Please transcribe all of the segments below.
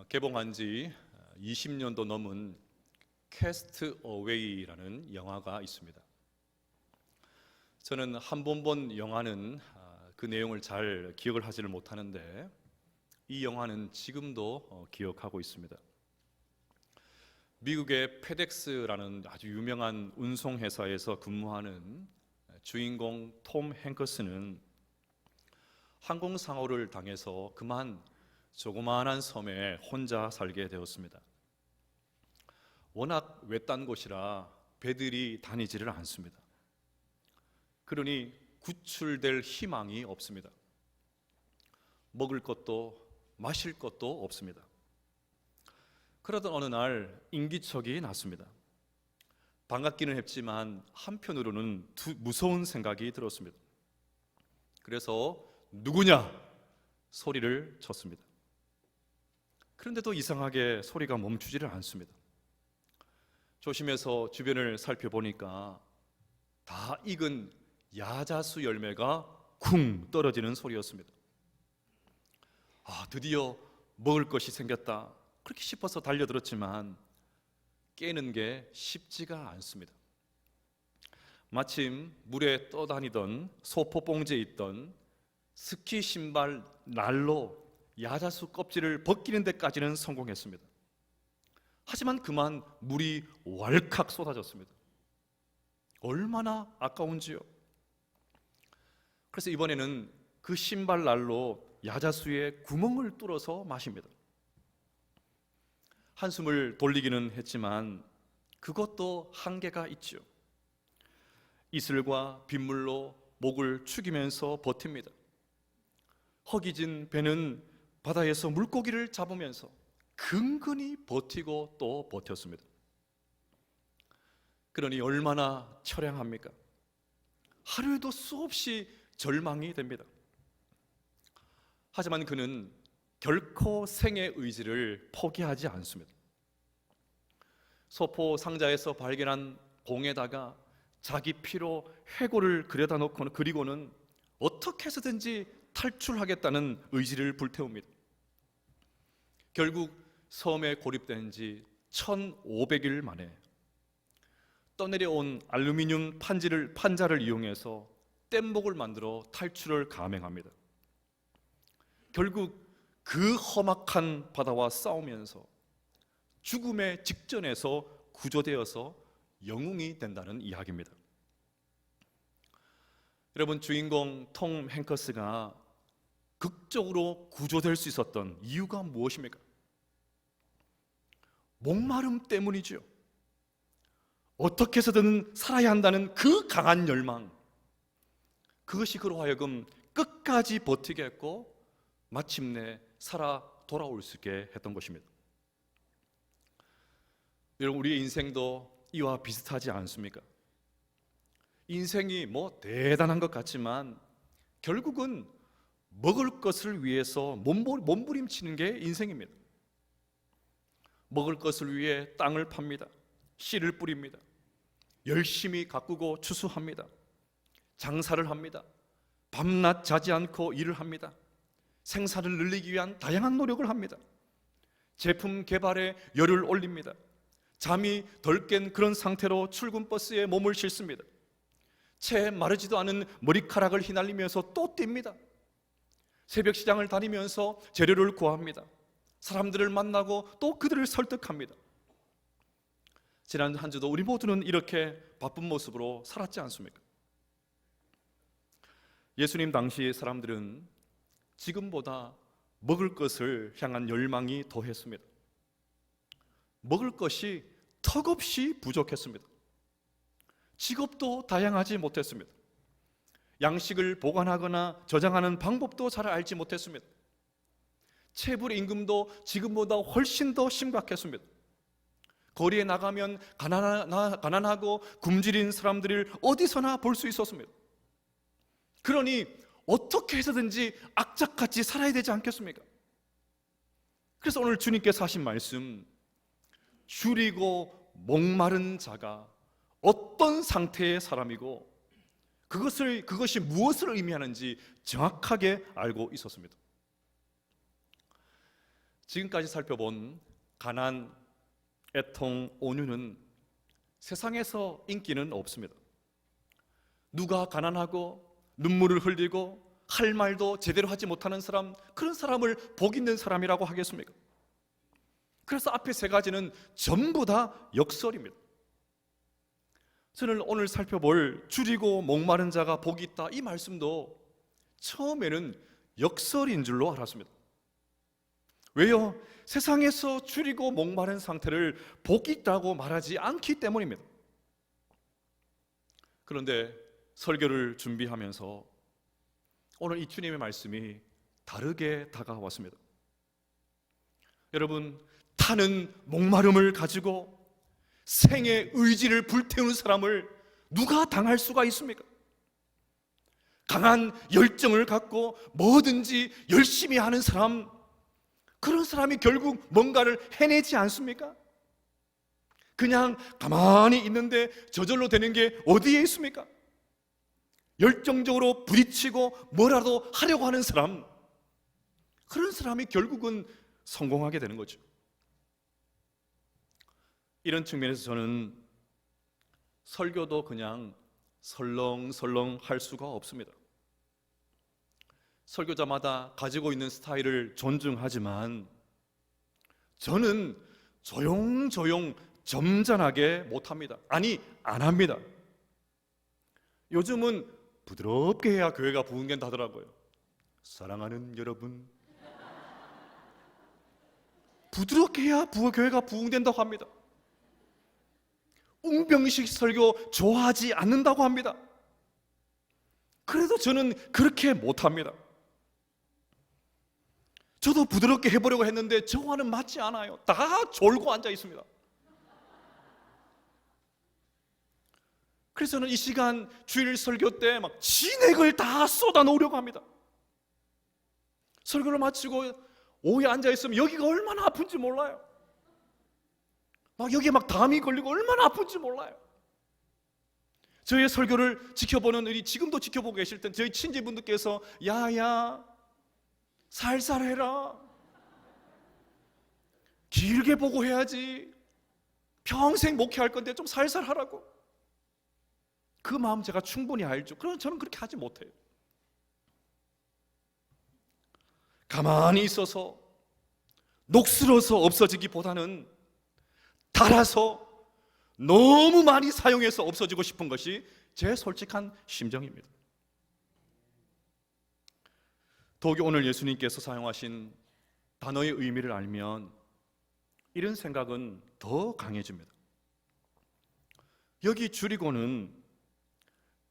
개봉한 지 20년도 넘은 캐스트 어웨이라는 영화가 있습니다. 저는 한 번 본 영화는 그 내용을 잘 기억을 하지를 못하는데 이 영화는 지금도 기억하고 있습니다. 미국의 페덱스라는 아주 유명한 운송회사에서 근무하는 주인공 톰 행커스는 항공사고를 당해서 그만 조그마한 섬에 혼자 살게 되었습니다. 워낙 외딴 곳이라 배들이 다니지를 않습니다. 그러니 구출될 희망이 없습니다. 먹을 것도 마실 것도 없습니다. 그러던 어느 날 인기척이 났습니다. 반갑기는 했지만 한편으로는 무서운 생각이 들었습니다. 그래서 누구냐? 소리를 쳤습니다. 그런데도 이상하게 소리가 멈추지를 않습니다. 조심해서 주변을 살펴보니까 다 익은 야자수 열매가 쿵 떨어지는 소리였습니다. 드디어 먹을 것이 생겼다 그렇게 싶어서 달려들었지만 깨는 게 쉽지가 않습니다. 마침 물에 떠다니던 소포봉지에 있던 스키 신발 날로 야자수 껍질을 벗기는 데까지는 성공했습니다. 하지만 그만 물이 왈칵 쏟아졌습니다. 얼마나 아까운지요. 그래서 이번에는 그 신발 날로 야자수에 구멍을 뚫어서 마십니다. 한숨을 돌리기는 했지만 그것도 한계가 있죠. 이슬과 빗물로 목을 축이면서 버팁니다. 허기진 배는 바다에서 물고기를 잡으면서 근근히 버티고 또 버텼습니다. 그러니 얼마나 처량합니까? 하루에도 수없이 절망이 됩니다. 하지만 그는 결코 생의 의지를 포기하지 않습니다. 소포 상자에서 발견한 봉에다가 자기 피로 해골을 그리고는 어떻게 해서든지 탈출하겠다는 의지를 불태웁니다. 결국 섬에 고립된 지 1500일 만에 떠내려온 알루미늄 판자를 이용해서 뗏목을 만들어 탈출을 감행합니다. 결국 그 험악한 바다와 싸우면서 죽음의 직전에서 구조되어서 영웅이 된다는 이야기입니다. 여러분, 주인공 톰 행커스가 극적으로 구조될 수 있었던 이유가 무엇입니까? 목마름 때문이죠. 어떻게 해서든 살아야 한다는 그 강한 열망, 그것이 그로 하여금 끝까지 버티게 했고 마침내 살아 돌아올 수 있게 했던 것입니다. 여러분, 우리의 인생도 이와 비슷하지 않습니까? 인생이 대단한 것 같지만 결국은 먹을 것을 위해서 몸부림치는 게 인생입니다. 먹을 것을 위해 땅을 팝니다. 씨를 뿌립니다. 열심히 가꾸고 추수합니다. 장사를 합니다. 밤낮 자지 않고 일을 합니다. 생산을 늘리기 위한 다양한 노력을 합니다. 제품 개발에 열을 올립니다. 잠이 덜 깬 그런 상태로 출근 버스에 몸을 싣습니다. 채 마르지도 않은 머리카락을 휘날리면서 또 뜁니다. 새벽 시장을 다니면서 재료를 구합니다. 사람들을 만나고 또 그들을 설득합니다. 지난 한 주도 우리 모두는 이렇게 바쁜 모습으로 살았지 않습니까? 예수님 당시 사람들은 지금보다 먹을 것을 향한 열망이 더했습니다. 먹을 것이 턱없이 부족했습니다. 직업도 다양하지 못했습니다. 양식을 보관하거나 저장하는 방법도 잘 알지 못했습니다. 체불 임금도 지금보다 훨씬 더 심각했습니다. 거리에 나가면 가난하고 굶주린 사람들을 어디서나 볼 수 있었습니다. 그러니 어떻게 해서든지 악착같이 살아야 되지 않겠습니까? 그래서 오늘 주님께서 하신 말씀, 줄이고 목마른 자가 어떤 상태의 사람이고 그것이 무엇을 의미하는지 정확하게 알고 있었습니다. 지금까지 살펴본 가난, 애통, 온유는 세상에서 인기는 없습니다. 누가 가난하고 눈물을 흘리고 할 말도 제대로 하지 못하는 사람, 그런 사람을 복 있는 사람이라고 하겠습니까? 그래서 앞에 세 가지는 전부 다 역설입니다. 저는 오늘 살펴볼 줄이고 목마른 자가 복이 있다, 이 말씀도 처음에는 역설인 줄로 알았습니다. 왜요? 세상에서 줄이고 목마른 상태를 복이 있다고 말하지 않기 때문입니다. 그런데 설교를 준비하면서 오늘 이 주님의 말씀이 다르게 다가왔습니다. 여러분, 타는 목마름을 가지고 생의 의지를 불태우는 사람을 누가 당할 수가 있습니까? 강한 열정을 갖고 뭐든지 열심히 하는 사람, 그런 사람이 결국 뭔가를 해내지 않습니까? 그냥 가만히 있는데 저절로 되는 게 어디에 있습니까? 열정적으로 부딪히고 뭐라도 하려고 하는 사람, 그런 사람이 결국은 성공하게 되는 거죠. 이런 측면에서 저는 설교도 그냥 설렁설렁 할 수가 없습니다. 설교자마다 가지고 있는 스타일을 존중하지만 저는 조용조용 점잖하게 못합니다. 아니, 안 합니다. 요즘은 부드럽게 해야 교회가 부흥된다 하더라고요. 사랑하는 여러분, 부드럽게 해야 교회가 부흥된다고 합니다. 웅병식 설교 좋아하지 않는다고 합니다. 그래도 저는 그렇게 못합니다. 저도 부드럽게 해보려고 했는데 저와는 맞지 않아요. 다 졸고 앉아 있습니다. 그래서 저는 이 시간 주일 설교 때 막 진액을 다 쏟아 놓으려고 합니다. 설교를 마치고 오후에 앉아 있으면 여기가 얼마나 아픈지 몰라요. 막 여기에 막 담이 걸리고 얼마나 아픈지 몰라요. 저희의 설교를 지켜보는 우리, 지금도 지켜보고 계실 땐 저희 친지분들께서 야야 살살 해라, 길게 보고 해야지, 평생 목회할 건데 좀 살살 하라고. 그 마음 제가 충분히 알죠. 그러나 저는 그렇게 하지 못해요. 가만히 있어서 녹슬어서 없어지기보다는 달아서 너무 많이 사용해서 없어지고 싶은 것이 제 솔직한 심정입니다. 더욱이 오늘 예수님께서 사용하신 단어의 의미를 알면 이런 생각은 더 강해집니다. 여기 줄이고는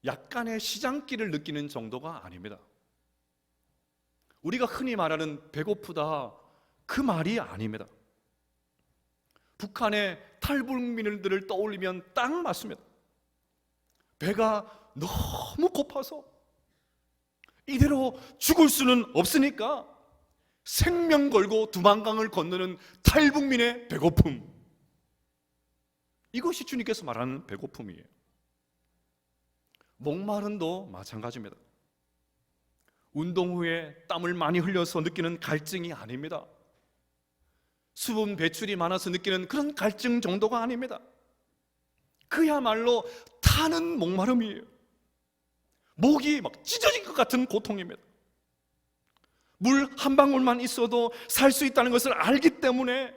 약간의 시장기를 느끼는 정도가 아닙니다. 우리가 흔히 말하는 배고프다, 그 말이 아닙니다. 북한의 탈북민들을 떠올리면 딱 맞습니다. 배가 너무 고파서 이대로 죽을 수는 없으니까 생명 걸고 두만강을 건너는 탈북민의 배고픔, 이것이 주님께서 말하는 배고픔이에요. 목마름도 마찬가지입니다. 운동 후에 땀을 많이 흘려서 느끼는 갈증이 아닙니다. 수분 배출이 많아서 느끼는 그런 갈증 정도가 아닙니다. 그야말로 타는 목마름이에요. 목이 막 찢어질 것 같은 고통입니다. 물 한 방울만 있어도 살 수 있다는 것을 알기 때문에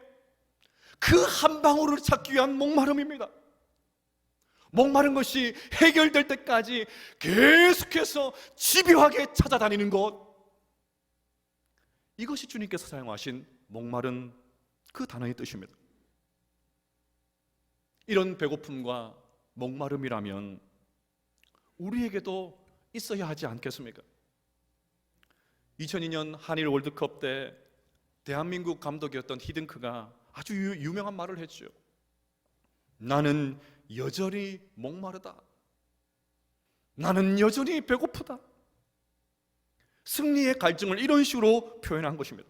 그 한 방울을 찾기 위한 목마름입니다. 목마른 것이 해결될 때까지 계속해서 집요하게 찾아다니는 것, 이것이 주님께서 사용하신 목마른 그 단어의 뜻입니다. 이런 배고픔과 목마름이라면 우리에게도 있어야 하지 않겠습니까? 2002년 한일 월드컵 때 대한민국 감독이었던 히딩크가 아주 유명한 말을 했죠. 나는 여전히 목마르다. 나는 여전히 배고프다. 승리의 갈증을 이런 식으로 표현한 것입니다.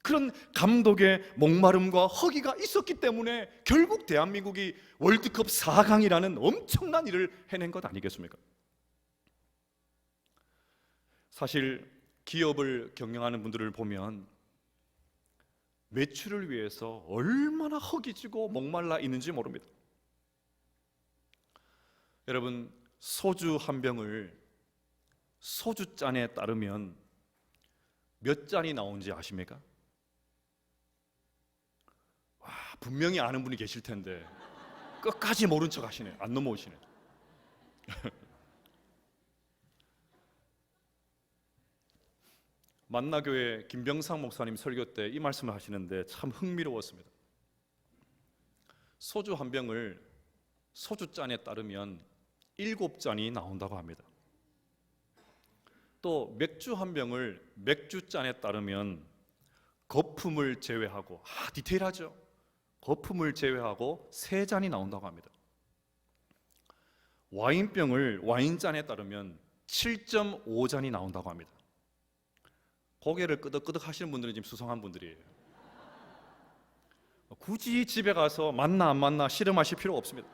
그런 감독의 목마름과 허기가 있었기 때문에 결국 대한민국이 월드컵 4강이라는 엄청난 일을 해낸 것 아니겠습니까? 사실 기업을 경영하는 분들을 보면 매출을 위해서 얼마나 허기지고 목말라 있는지 모릅니다. 여러분, 소주 한 병을 소주잔에 따르면 몇 잔이 나오는지 아십니까? 와, 분명히 아는 분이 계실 텐데 끝까지 모른 척 하시네. 안 넘어오시네. 만나교회 김병상 목사님 설교 때 이 말씀을 하시는데 참 흥미로웠습니다. 소주 한 병을 소주잔에 따르면 7잔이 나온다고 합니다. 또 맥주 한 병을 맥주잔에 따르면 거품을 제외하고, 디테일하죠? 거품을 제외하고 3잔이 나온다고 합니다. 와인병을 와인잔에 따르면 7.5잔이 나온다고 합니다. 고개를 끄덕끄덕 하시는 분들은 지금 수상한 분들이에요. 굳이 집에 가서 맞나 안 맞나 실험하실 필요가 없습니다.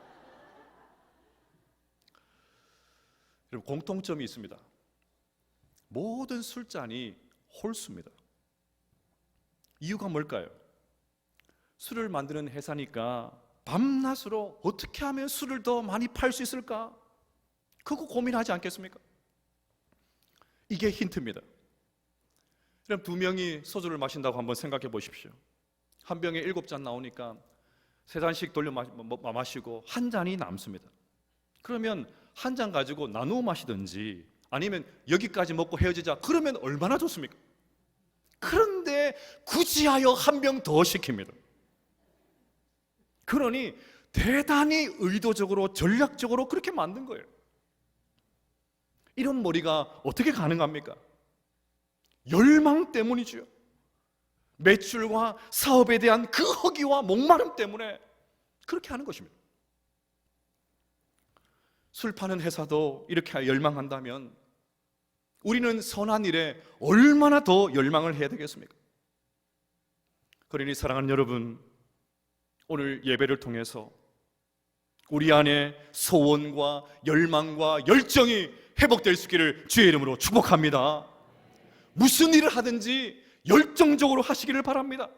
여러분, 공통점이 있습니다. 모든 술잔이 홀수입니다. 이유가 뭘까요? 술을 만드는 회사니까 밤낮으로 어떻게 하면 술을 더 많이 팔 수 있을까? 그거 고민하지 않겠습니까? 이게 힌트입니다. 그럼 2명이 소주를 마신다고 한번 생각해 보십시오. 한 병에 7잔 나오니까 3잔씩 돌려 마시고 한 잔이 남습니다. 그러면 한 잔 가지고 나누어 마시든지 아니면 여기까지 먹고 헤어지자, 그러면 얼마나 좋습니까? 그런데 굳이하여 한 병 더 시킵니다. 그러니 대단히 의도적으로 전략적으로 그렇게 만든 거예요. 이런 머리가 어떻게 가능합니까? 열망 때문이죠. 매출과 사업에 대한 그 허기와 목마름 때문에 그렇게 하는 것입니다. 술 파는 회사도 이렇게 열망한다면 우리는 선한 일에 얼마나 더 열망을 해야 되겠습니까? 그러니 사랑하는 여러분, 오늘 예배를 통해서 우리 안에 소원과 열망과 열정이 회복될 수 있기를 주의 이름으로 축복합니다. 무슨 일을 하든지 열정적으로 하시기를 바랍니다.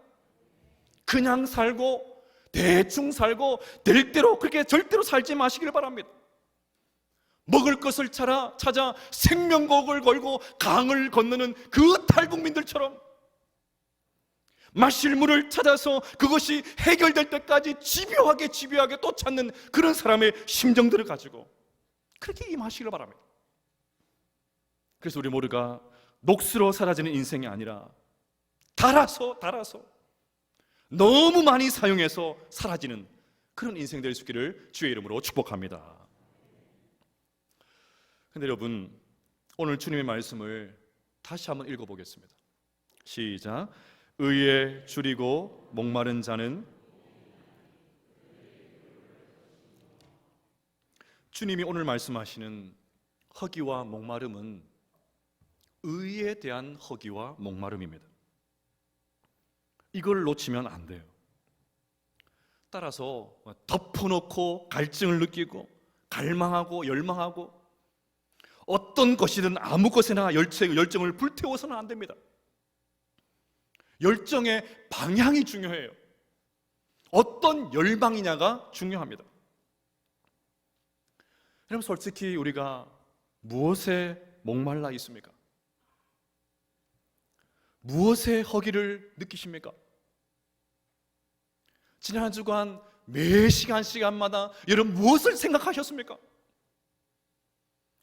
그냥 살고 대충 살고 될 대로 그렇게 절대로 살지 마시기를 바랍니다. 먹을 것을 찾아 생명곡을 걸고 강을 건너는 그 탈북민들처럼 마실 물을 찾아서 그것이 해결될 때까지 집요하게 또 찾는 그런 사람의 심정들을 가지고 그렇게 임하시기를 바랍니다. 그래서 우리 모두가 녹슬어 사라지는 인생이 아니라 달아서 너무 많이 사용해서 사라지는 그런 인생 될 수 있기를 주의 이름으로 축복합니다. 근데 여러분, 오늘 주님의 말씀을 다시 한번 읽어보겠습니다. 시작. 의에 줄이고 목마른 자는, 주님이 오늘 말씀하시는 허기와 목마름은 의에 대한 허기와 목마름입니다. 이걸 놓치면 안 돼요. 따라서 덮어놓고 갈증을 느끼고 갈망하고 열망하고 어떤 것이든 아무 것에나 열정을 불태워서는 안 됩니다. 열정의 방향이 중요해요. 어떤 열망이냐가 중요합니다. 여러분, 솔직히 우리가 무엇에 목말라 있습니까? 무엇에 허기를 느끼십니까? 지난 한 주간 매 시간마다 여러분 무엇을 생각하셨습니까?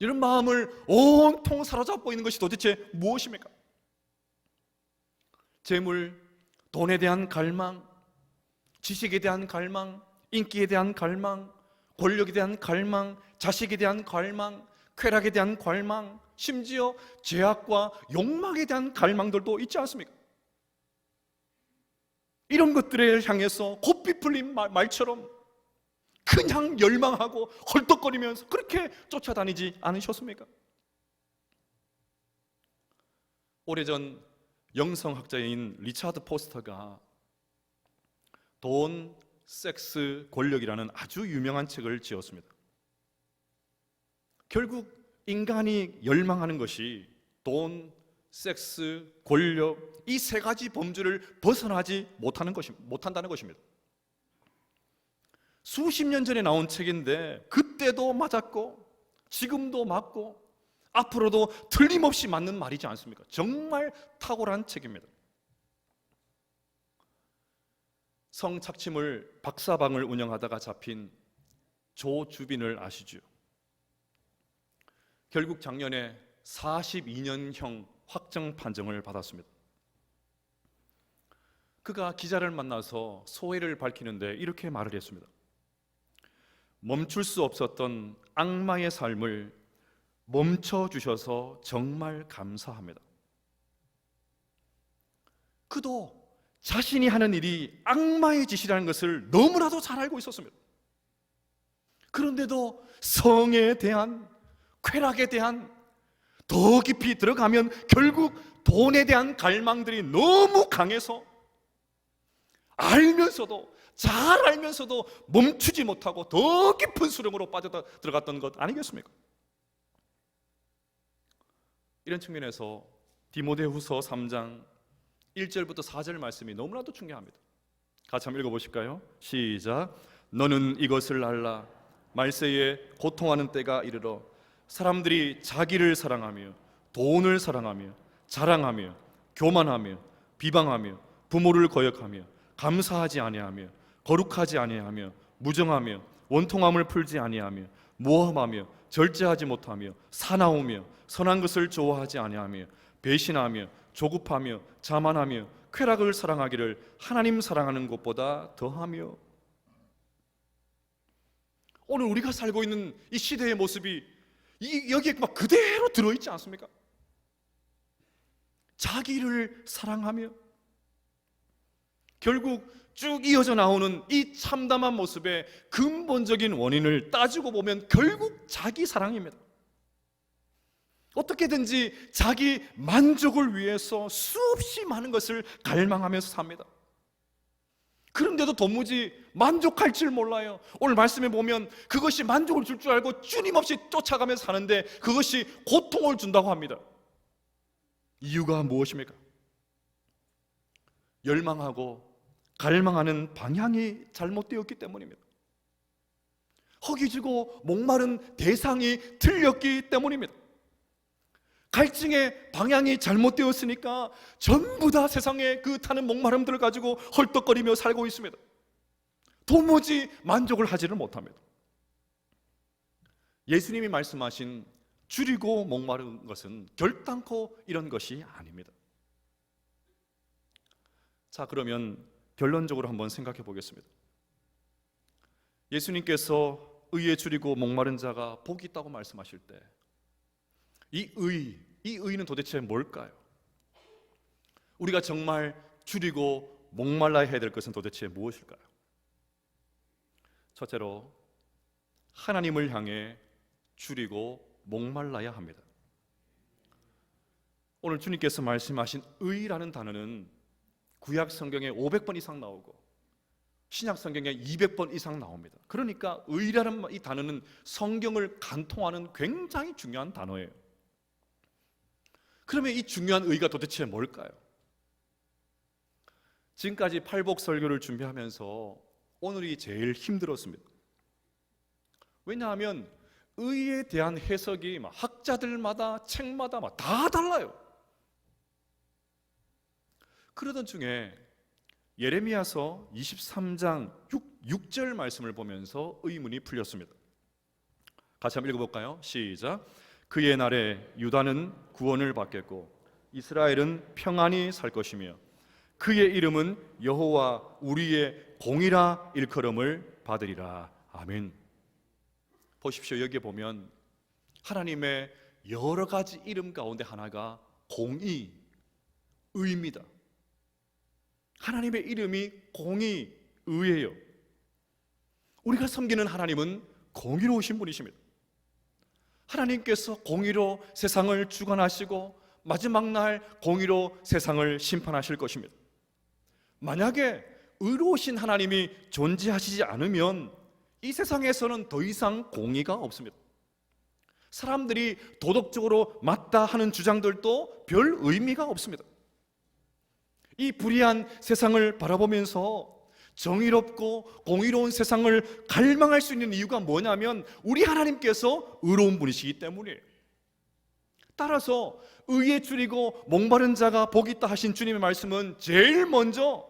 여러분 마음을 온통 사로잡고 있는 것이 도대체 무엇입니까? 재물, 돈에 대한 갈망, 지식에 대한 갈망, 인기에 대한 갈망, 권력에 대한 갈망, 자식에 대한 갈망, 쾌락에 대한 갈망, 심지어 죄악과 욕망에 대한 갈망들도 있지 않습니까? 이런 것들에 향해서 곱비 풀린 말처럼 그냥 열망하고 헐떡거리면서 그렇게 쫓아다니지 않으셨습니까? 오래전 영성학자인 리차드 포스터가 돈, 섹스, 권력이라는 아주 유명한 책을 지었습니다. 결국 인간이 열망하는 것이 돈, 섹스, 권력, 이 세 가지 범주를 벗어나지 못한다는 것입니다. 수십 년 전에 나온 책인데 그때도 맞았고 지금도 맞고 앞으로도 틀림없이 맞는 말이지 않습니까? 정말 탁월한 책입니다. 성착취물 박사방을 운영하다가 잡힌 조주빈을 아시죠? 결국 작년에 42년형 확정 판정을 받았습니다. 그가 기자를 만나서 소회를 밝히는데 이렇게 말을 했습니다. 멈출 수 없었던 악마의 삶을 멈춰주셔서 정말 감사합니다. 그도 자신이 하는 일이 악마의 짓이라는 것을 너무나도 잘 알고 있었습니다. 그런데도 성에 대한, 쾌락에 대한, 더 깊이 들어가면 결국 돈에 대한 갈망들이 너무 강해서 잘 알면서도 멈추지 못하고 더 깊은 수렁으로 빠져들어갔던 것 아니겠습니까? 이런 측면에서 디모데후서 3장 1절부터 4절 말씀이 너무나도 중요합니다. 같이 한번 읽어보실까요? 시작. 너는 이것을 알라. 말세에 고통하는 때가 이르러 사람들이 자기를 사랑하며 돈을 사랑하며 자랑하며 교만하며 비방하며 부모를 거역하며 감사하지 아니하며 거룩하지 아니하며 무정하며 원통함을 풀지 아니하며 모함하며 절제하지 못하며 사나우며 선한 것을 좋아하지 아니하며 배신하며 조급하며 자만하며 쾌락을 사랑하기를 하나님 사랑하는 것보다 더하며. 오늘 우리가 살고 있는 이 시대의 모습이 여기에 막 그대로 들어있지 않습니까? 자기를 사랑하며, 결국 쭉 이어져 나오는 이 참담한 모습의 근본적인 원인을 따지고 보면 결국 자기 사랑입니다. 어떻게든지 자기 만족을 위해서 수없이 많은 것을 갈망하면서 삽니다. 그런데도 도무지 만족할 줄 몰라요. 오늘 말씀에 보면 그것이 만족을 줄 줄 알고 끊임없이 쫓아가면서 사는데 그것이 고통을 준다고 합니다. 이유가 무엇입니까? 열망하고 갈망하는 방향이 잘못되었기 때문입니다. 허기지고 목마른 대상이 틀렸기 때문입니다. 갈증의 방향이 잘못되었으니까 전부 다 세상에 그 타는 목마름들을 가지고 헐떡거리며 살고 있습니다. 도무지 만족을 하지를 못합니다. 예수님이 말씀하신 줄이고 목마른 것은 결단코 이런 것이 아닙니다. 자, 그러면 결론적으로 한번 생각해 보겠습니다. 예수님께서 의에 줄이고 목마른 자가 복이 있다고 말씀하실 때 이 의는 도대체 뭘까요? 우리가 정말 줄이고 목말라야 해야 될 것은 도대체 무엇일까요? 첫째로 하나님을 향해 줄이고 목말라야 합니다. 오늘 주님께서 말씀하신 의라는 단어는 구약 성경에 500번 이상 나오고 신약 성경에 200번 이상 나옵니다. 그러니까 의라는 이 단어는 성경을 간통하는 굉장히 중요한 단어예요. 그러면 이 중요한 의가 도대체 뭘까요? 지금까지 팔복 설교를 준비하면서 오늘이 제일 힘들었습니다. 왜냐하면 의에 대한 해석이 학자들마다 책마다 다 달라요. 그러던 중에 예레미야서 23장 6절 말씀을 보면서 의문이 풀렸습니다. 같이 한번 읽어볼까요? 시작. 그의 날에 유다는 구원을 받겠고 이스라엘은 평안히 살 것이며 그의 이름은 여호와 우리의 공이라 일컬음을 받으리라. 아멘. 보십시오. 여기에 보면 하나님의 여러 가지 이름 가운데 하나가 공의, 의입니다. 하나님의 이름이 공의, 의예요. 우리가 섬기는 하나님은 공의로우신 분이십니다. 하나님께서 공의로 세상을 주관하시고 마지막 날 공의로 세상을 심판하실 것입니다. 만약에 의로우신 하나님이 존재하시지 않으면 이 세상에서는 더 이상 공의가 없습니다. 사람들이 도덕적으로 맞다 하는 주장들도 별 의미가 없습니다. 이 불의한 세상을 바라보면서 정의롭고 공의로운 세상을 갈망할 수 있는 이유가 뭐냐면 우리 하나님께서 의로운 분이시기 때문이에요. 따라서 의에 줄이고 목마른 자가 복이 있다 하신 주님의 말씀은 제일 먼저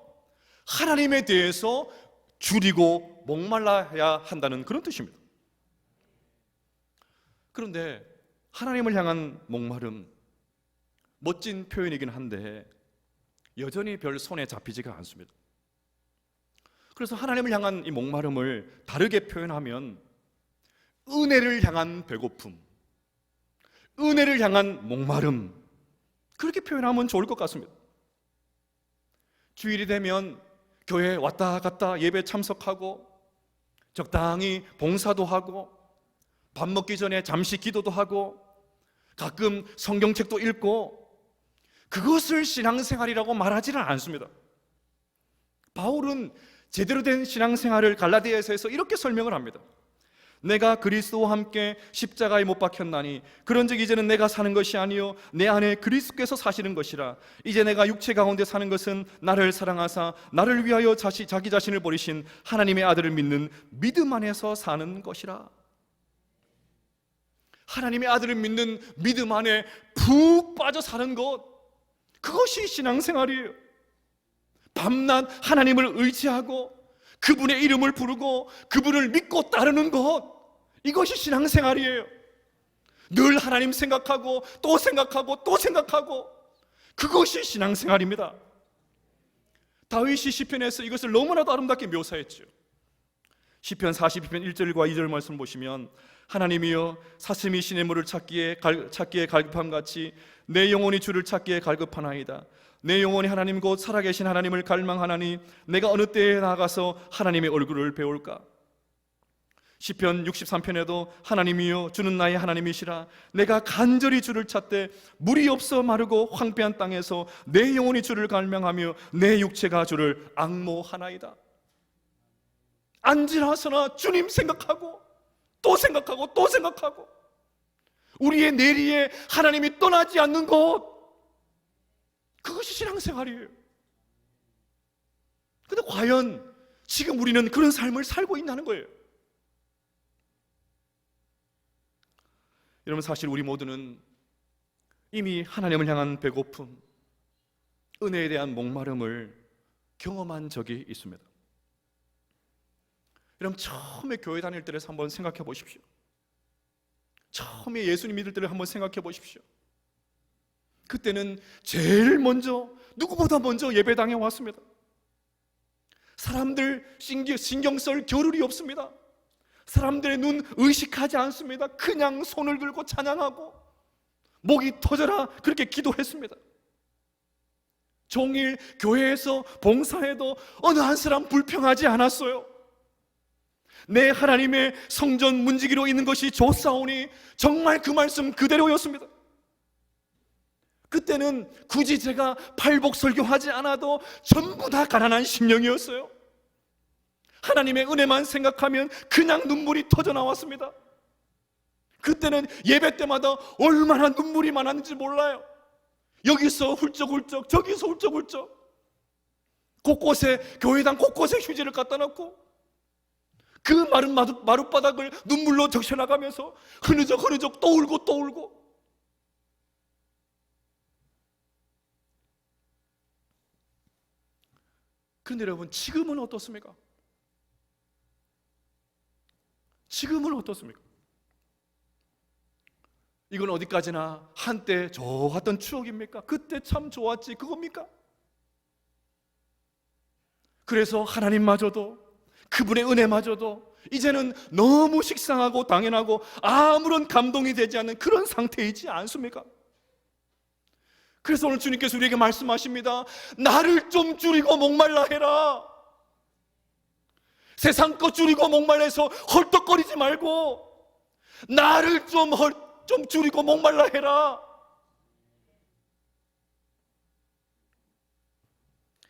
하나님에 대해서 줄이고 목말라야 한다는 그런 뜻입니다. 그런데 하나님을 향한 목마름, 멋진 표현이긴 한데 여전히 별 손에 잡히지가 않습니다. 그래서 하나님을 향한 이 목마름을 다르게 표현하면 은혜를 향한 배고픔, 은혜를 향한 목마름, 그렇게 표현하면 좋을 것 같습니다. 주일이 되면 교회 왔다 갔다 예배 참석하고 적당히 봉사도 하고 밥 먹기 전에 잠시 기도도 하고 가끔 성경책도 읽고, 그것을 신앙생활이라고 말하지는 않습니다. 바울은 제대로 된 신앙생활을 갈라디아에서 해서 이렇게 설명을 합니다. 내가 그리스도와 함께 십자가에 못 박혔나니 그런즉 이제는 내가 사는 것이 아니요 내 안에 그리스도께서 사시는 것이라. 이제 내가 육체 가운데 사는 것은 나를 사랑하사 나를 위하여 자기 자신을 버리신 하나님의 아들을 믿는 믿음 안에서 사는 것이라. 하나님의 아들을 믿는 믿음 안에 푹 빠져 사는 것, 그것이 신앙생활이에요. 밤낮 하나님을 의지하고 그분의 이름을 부르고 그분을 믿고 따르는 것, 이것이 신앙생활이에요. 늘 하나님 생각하고 또 생각하고 또 생각하고, 그것이 신앙생활입니다. 다윗이 시편에서 이것을 너무나도 아름답게 묘사했죠. 시편 42편 1절과 2절 말씀 보시면 하나님이여 사슴이 시냇물을 찾기에 갈급함같이 내 영혼이 주를 찾기에 갈급하나이다. 내 영혼이 하나님 곧 살아계신 하나님을 갈망하나니 내가 어느 때에 나아가서 하나님의 얼굴을 배울까. 시편 63편에도 하나님이여 주는 나의 하나님이시라. 내가 간절히 주를 찾되 물이 없어 마르고 황폐한 땅에서 내 영혼이 주를 갈망하며 내 육체가 주를 앙모하나이다. 앉으나서나 주님 생각하고 또 생각하고 또 생각하고, 우리의 내리에 하나님이 떠나지 않는 것, 그것이 신앙생활이에요. 그런데 과연 지금 우리는 그런 삶을 살고 있다는 거예요. 여러분, 사실 우리 모두는 이미 하나님을 향한 배고픔, 은혜에 대한 목마름을 경험한 적이 있습니다. 여러분, 처음에 교회 다닐 때를 한번 생각해 보십시오. 처음에 예수님 믿을 때를 한번 생각해 보십시오. 그때는 제일 먼저, 누구보다 먼저 예배당에 왔습니다. 사람들 신경 쓸 겨를이 없습니다. 사람들의 눈 의식하지 않습니다. 그냥 손을 들고 찬양하고 목이 터져라 그렇게 기도했습니다. 종일 교회에서 봉사해도 어느 한 사람 불평하지 않았어요. 내 하나님의 성전 문지기로 있는 것이 좋사오니 정말 그 말씀 그대로였습니다. 그때는 굳이 제가 팔복 설교하지 않아도 전부 다 가난한 심령이었어요. 하나님의 은혜만 생각하면 그냥 눈물이 터져 나왔습니다. 그때는 예배 때마다 얼마나 눈물이 많았는지 몰라요. 여기서 훌쩍훌쩍 저기서 훌쩍훌쩍, 곳곳에, 교회당 곳곳에 휴지를 갖다 놓고 그 마른 마룻바닥을 눈물로 적셔나가면서 흐느적 또 울고 또 울고. 그런데 여러분, 지금은 어떻습니까? 지금은 어떻습니까? 이건 어디까지나 한때 좋았던 추억입니까? 그때 참 좋았지 그겁니까? 그래서 하나님마저도, 그분의 은혜마저도 이제는 너무 식상하고 당연하고 아무런 감동이 되지 않는 그런 상태이지 않습니까? 그래서 오늘 주님께서 우리에게 말씀하십니다. 나를 좀 줄이고 목말라 해라. 세상 것 줄이고 목말라서 헐떡거리지 말고 나를 좀 줄이고 목말라 해라.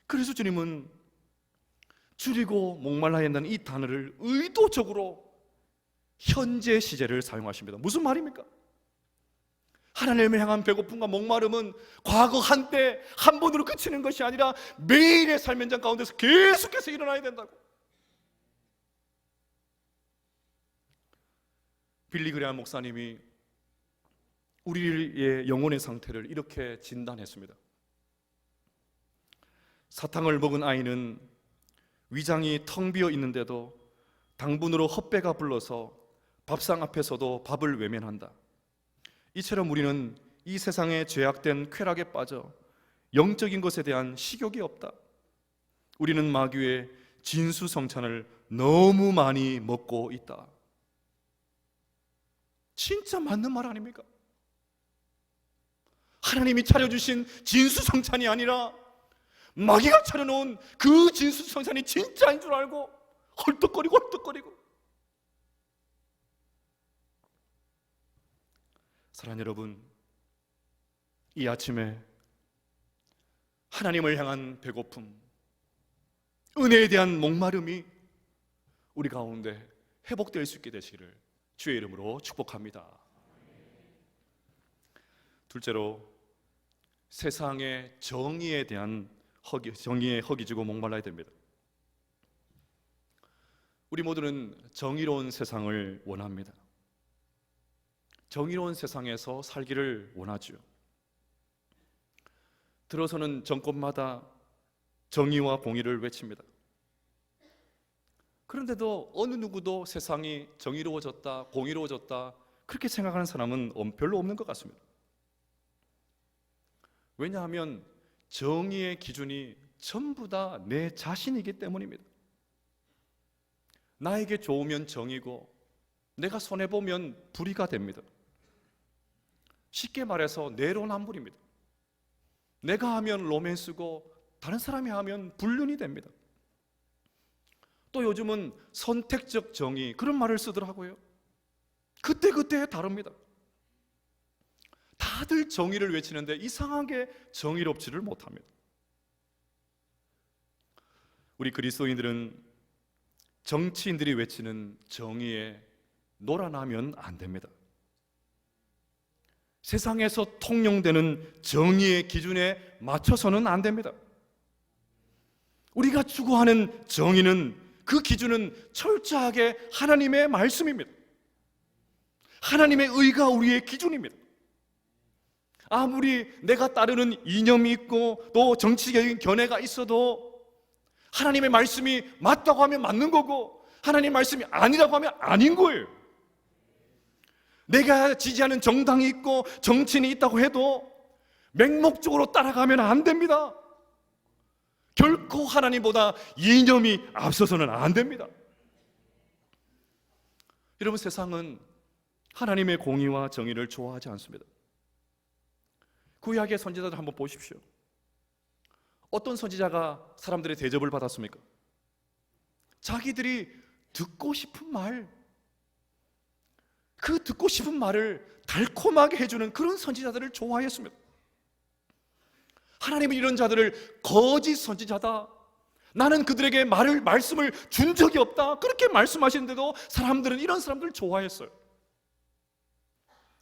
그래서 주님은 줄이고 목말라 한다는 이 단어를 의도적으로 현재 시제를 사용하십니다. 무슨 말입니까? 하나님을 향한 배고픔과 목마름은 과거 한때 한 번으로 그치는 것이 아니라 매일의 삶 현장 가운데서 계속해서 일어나야 된다고. 빌리 그레함 목사님이 우리의 영혼의 상태를 이렇게 진단했습니다. 사탕을 먹은 아이는 위장이 텅 비어 있는데도 당분으로 헛배가 불러서 밥상 앞에서도 밥을 외면한다. 이처럼 우리는 이 세상에 죄악된 쾌락에 빠져 영적인 것에 대한 식욕이 없다. 우리는 마귀의 진수성찬을 너무 많이 먹고 있다. 진짜 맞는 말 아닙니까? 하나님이 차려주신 진수성찬이 아니라 마귀가 차려놓은 그 진수성찬이 진짜인 줄 알고 헐떡거리고 사랑하는 여러분, 이 아침에 하나님을 향한 배고픔, 은혜에 대한 목마름이 우리 가운데 회복될 수 있게 되시기를 주의 이름으로 축복합니다. 둘째로, 세상의 정의에 대한 정의에 허기지고 목말라야 됩니다. 우리 모두는 정의로운 세상을 원합니다. 정의로운 세상에서 살기를 원하죠. 들어서는 정권마다 정의와 공의를 외칩니다. 그런데도 어느 누구도 세상이 정의로워졌다, 공의로워졌다 그렇게 생각하는 사람은 별로 없는 것 같습니다. 왜냐하면 정의의 기준이 전부 다 내 자신이기 때문입니다. 나에게 좋으면 정의고 내가 손해보면 불의가 됩니다. 쉽게 말해서 내로남불입니다. 내가 하면 로맨스고 다른 사람이 하면 불륜이 됩니다. 또 요즘은 선택적 정의 그런 말을 쓰더라고요. 그때그때 다릅니다. 다들 정의를 외치는데 이상하게 정의롭지를 못합니다. 우리 그리스도인들은 정치인들이 외치는 정의에 놀아나면 안 됩니다. 세상에서 통용되는 정의의 기준에 맞춰서는 안 됩니다. 우리가 추구하는 정의는, 그 기준은 철저하게 하나님의 말씀입니다. 하나님의 의가 우리의 기준입니다. 아무리 내가 따르는 이념이 있고 또 정치적인 견해가 있어도 하나님의 말씀이 맞다고 하면 맞는 거고 하나님의 말씀이 아니라고 하면 아닌 거예요. 내가 지지하는 정당이 있고 정치인이 있다고 해도 맹목적으로 따라가면 안 됩니다. 결코 하나님보다 이념이 앞서서는 안 됩니다. 여러분, 세상은 하나님의 공의와 정의를 좋아하지 않습니다. 구약의 선지자들 한번 보십시오. 어떤 선지자가 사람들의 대접을 받았습니까? 자기들이 듣고 싶은 말, 그 듣고 싶은 말을 달콤하게 해주는 그런 선지자들을 좋아했습니다. 하나님은 이런 자들을 거짓 선지자다, 나는 그들에게 말씀을 준 적이 없다, 그렇게 말씀하시는데도 사람들은 이런 사람들을 좋아했어요.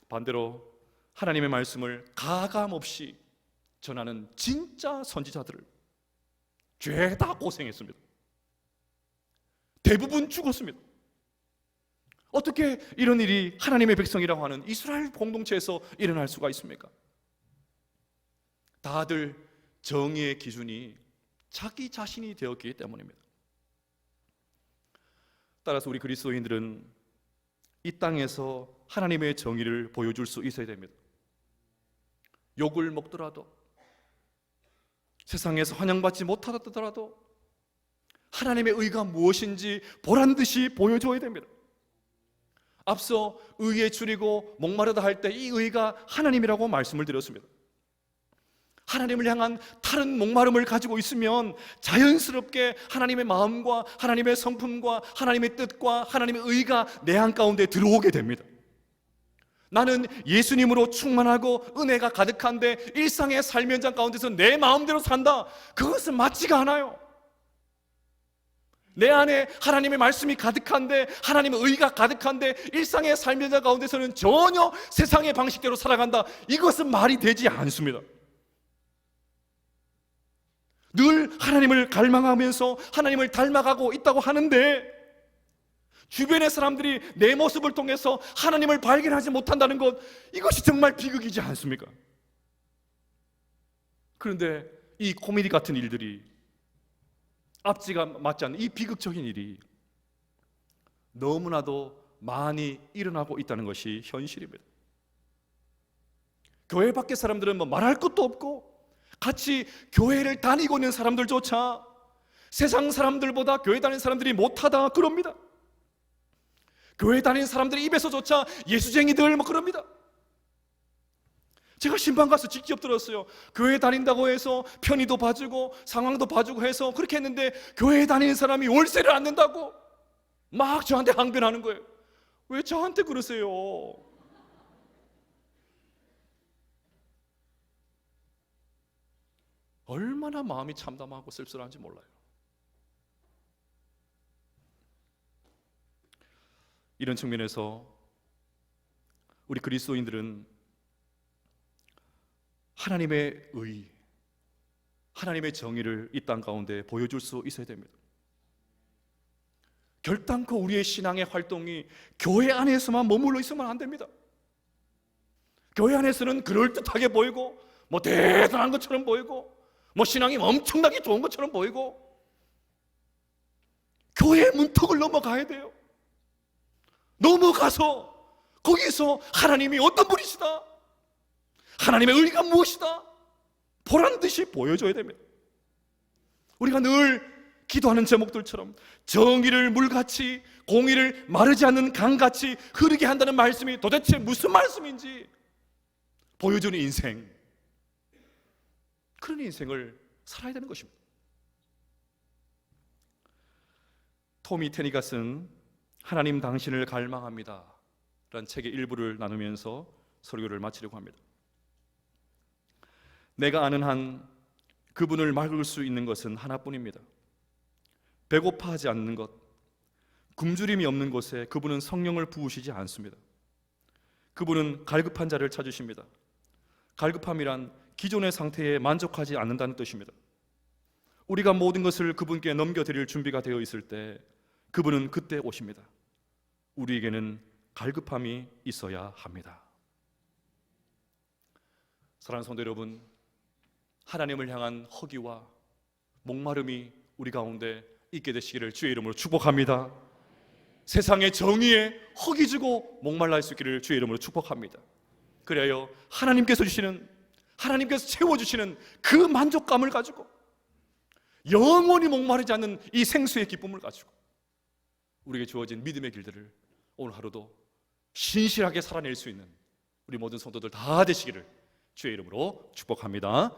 반대로 하나님의 말씀을 가감없이 전하는 진짜 선지자들을 죄다 고생했습니다. 대부분 죽었습니다. 어떻게 이런 일이 하나님의 백성이라고 하는 이스라엘 공동체에서 일어날 수가 있습니까? 다들 정의의 기준이 자기 자신이 되었기 때문입니다. 따라서 우리 그리스도인들은 이 땅에서 하나님의 정의를 보여줄 수 있어야 됩니다. 욕을 먹더라도, 세상에서 환영받지 못하더라도 하나님의 의가 무엇인지 보란듯이 보여줘야 됩니다. 앞서 의에 줄이고 목마르다 할 때 이 의가 하나님이라고 말씀을 드렸습니다. 하나님을 향한 다른 목마름을 가지고 있으면 자연스럽게 하나님의 마음과 하나님의 성품과 하나님의 뜻과 하나님의 의가 내 안 가운데 들어오게 됩니다. 나는 예수님으로 충만하고 은혜가 가득한데 일상의 삶 현장 가운데서 내 마음대로 산다, 그것은 맞지가 않아요. 내 안에 하나님의 말씀이 가득한데, 하나님의 의가 가득한데 일상의 삶의 가운데서는 전혀 세상의 방식대로 살아간다. 이것은 말이 되지 않습니다. 늘 하나님을 갈망하면서 하나님을 닮아가고 있다고 하는데 주변의 사람들이 내 모습을 통해서 하나님을 발견하지 못한다는 것, 이것이 정말 비극이지 않습니까? 그런데 이 코미디 같은 일들이, 앞뒤가 맞지 않는 이 비극적인 일이 너무나도 많이 일어나고 있다는 것이 현실입니다. 교회 밖의 사람들은 뭐 말할 것도 없고, 같이 교회를 다니고 있는 사람들조차 세상 사람들보다 교회 다니는 사람들이 못하다 그럽니다. 교회 다니는 사람들의 입에서조차 예수쟁이들 뭐 그럽니다. 제가 신방 가서 직접 들었어요. 교회 다닌다고 해서 편의도 봐주고 상황도 봐주고 해서 그렇게 했는데 교회 다니는 사람이 월세를 안 낸다고 막 저한테 항변하는 거예요. 왜 저한테 그러세요? 얼마나 마음이 참담하고 쓸쓸한지 몰라요. 이런 측면에서 우리 그리스도인들은 하나님의 의, 하나님의 정의를 이 땅 가운데 보여줄 수 있어야 됩니다. 결단코 우리의 신앙의 활동이 교회 안에서만 머물러 있으면 안 됩니다. 교회 안에서는 그럴듯하게 보이고 뭐 대단한 것처럼 보이고 뭐 신앙이 엄청나게 좋은 것처럼 보이고, 교회의 문턱을 넘어가야 돼요. 넘어가서 거기서 하나님이 어떤 분이시다, 하나님의 의가 무엇이다 보란 듯이 보여줘야 됩니다. 우리가 늘 기도하는 제목들처럼 정의를 물같이, 공의를 마르지 않는 강같이 흐르게 한다는 말씀이 도대체 무슨 말씀인지 보여주는 인생, 그런 인생을 살아야 되는 것입니다. 토미 테니가 쓴 하나님 당신을 갈망합니다 라는 책의 일부를 나누면서 설교를 마치려고 합니다. 내가 아는 한 그분을 막을 수 있는 것은 하나뿐입니다. 배고파하지 않는 것, 굶주림이 없는 곳에 그분은 성령을 부으시지 않습니다. 그분은 갈급한 자를 찾으십니다. 갈급함이란 기존의 상태에 만족하지 않는다는 뜻입니다. 우리가 모든 것을 그분께 넘겨드릴 준비가 되어 있을 때 그분은 그때 오십니다. 우리에게는 갈급함이 있어야 합니다. 사랑하는 성도 여러분, 하나님을 향한 허기와 목마름이 우리 가운데 있게 되시기를 주의 이름으로 축복합니다. 세상의 정의에 허기 주고 목말라 할 수 있기를 주의 이름으로 축복합니다. 그래야 하나님께서 주시는, 하나님께서 채워주시는 그 만족감을 가지고 영원히 목마르지 않는 이 생수의 기쁨을 가지고 우리에게 주어진 믿음의 길들을 오늘 하루도 신실하게 살아낼 수 있는 우리 모든 성도들 다 되시기를 주의 이름으로 축복합니다.